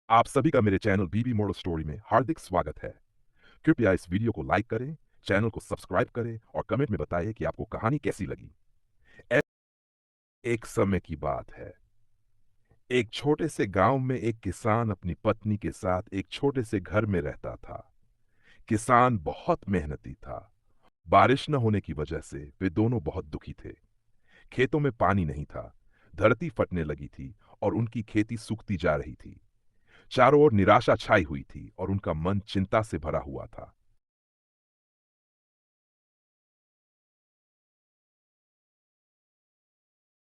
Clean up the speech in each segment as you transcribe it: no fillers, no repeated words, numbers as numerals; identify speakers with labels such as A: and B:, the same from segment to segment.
A: आप सभी का मेरे चैनल बीबी मोरल स्टोरी में हार्दिक स्वागत है। कृपया इस वीडियो को लाइक करें, चैनल को सब्सक्राइब करें और कमेंट में बताएं कि आपको कहानी कैसी लगी। ऐ- एक समय की बात है। एक छोटे से गांव में एक किसान अपनी पत्नी के साथ एक छोटे से घर में रहता था। किसान बहुत मेहनती था। बारिश न होने की वजह से वे दोनों बहुत दुखी थे। खेतों में पानी नहीं था। धरती फटने लगी थी और उनकी खेती सूखती जा रही थी। चारों ओर निराशा छाई हुई थी और उनका मन चिंता से भरा हुआ था।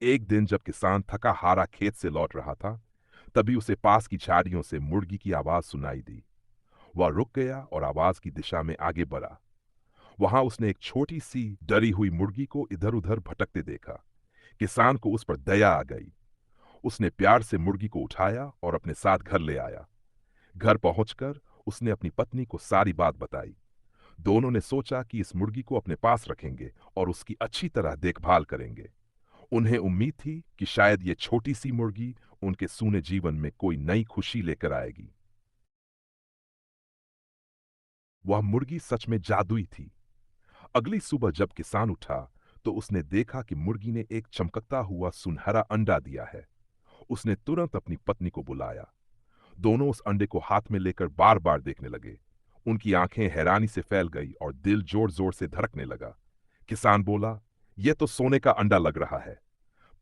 A: एक दिन जब किसान थका हारा खेत से लौट रहा था, तभी उसे पास की झाड़ियों से मुर्गी की आवाज सुनाई दी। वह रुक गया और आवाज की दिशा में आगे बढ़ा। वहां उसने एक छोटी सी डरी हुई मुर्गी को इधर उधर भटकते देखा। किसान को उस पर दया आ गई। उसने प्यार से मुर्गी को उठाया और अपने साथ घर ले आया। घर पहुंचकर उसने अपनी पत्नी को सारी बात बताई। दोनों ने सोचा कि इस मुर्गी को अपने पास रखेंगे और उसकी अच्छी तरह देखभाल करेंगे। उन्हें उम्मीद थी कि शायद ये छोटी सी मुर्गी उनके सूने जीवन में कोई नई खुशी लेकर आएगी। वह मुर्गी सच में जादुई थी। अगली सुबह जब किसान उठा, तो उसने देखा कि मुर्गी ने एक चमकता हुआ सुनहरा अंडा दिया है। उसने तुरंत अपनी पत्नी को बुलाया। दोनों उस अंडे को हाथ में लेकर बार बार देखने लगे। उनकी आंखें हैरानी से फैल गई और दिल जोर जोर से धड़कने लगा। किसान बोला, यह तो सोने का अंडा लग रहा है।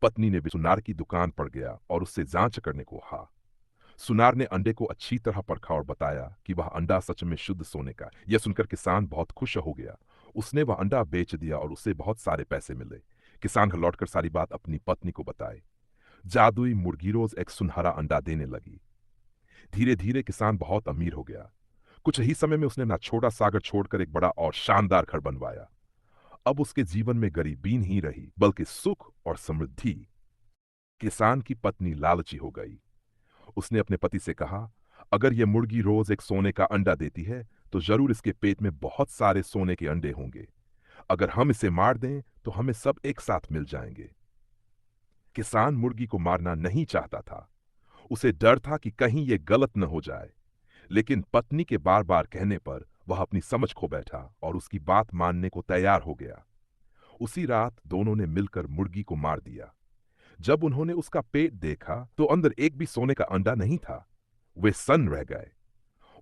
A: पत्नी ने भी सुनार की दुकान पर गया और उससे जांच करने को कहा। सुनार ने अंडे को अच्छी तरह परखा और बताया कि वह अंडा सच में शुद्ध सोने का है। यह सुनकर किसान बहुत खुश हो गया। उसने वह अंडा बेच दिया और उसे बहुत सारे पैसे मिले। किसान घर लौटकर सारी बात अपनी पत्नी को बताई। जादुई मुर्गी रोज एक सुनहरा अंडा देने लगी। धीरे धीरे किसान बहुत अमीर हो गया। कुछ ही समय में उसने ना छोटा सागर छोड़कर एक बड़ा और शानदार घर बनवाया। अब उसके जीवन में गरीबी नहीं रही, बल्कि सुख और समृद्धि। किसान की पत्नी लालची हो गई। उसने अपने पति से कहा, अगर यह मुर्गी रोज एक सोने का अंडा देती है, तो जरूर इसके पेट में बहुत सारे सोने के अंडे होंगे। अगर हम इसे मार दें, तो हमें सब एक साथ मिल जाएंगे। किसान मुर्गी को मारना नहीं चाहता था। उसे डर था कि कहीं यह गलत न हो जाए। लेकिन पत्नी के बार बार कहने पर वह अपनी समझ खो बैठा और उसकी बात मानने को तैयार हो गया। उसी रात दोनों ने मिलकर मुर्गी को मार दिया। जब उन्होंने उसका पेट देखा, तो अंदर एक भी सोने का अंडा नहीं था। वे सन्न रह गए।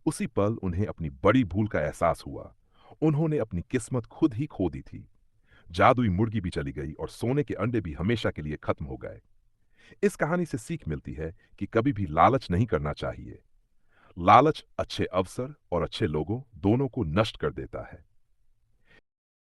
A: उसी पल उन्हें अपनी बड़ी भूल का एहसास हुआ। उन्होंने अपनी किस्मत खुद ही खो दी थी। जादुई मुर्गी भी चली गई और सोने के अंडे भी हमेशा के लिए खत्म हो गए। इस कहानी से सीख मिलती है कि कभी भी लालच नहीं करना चाहिए। लालच अच्छे अवसर और अच्छे लोगों दोनों को नष्ट कर देता है।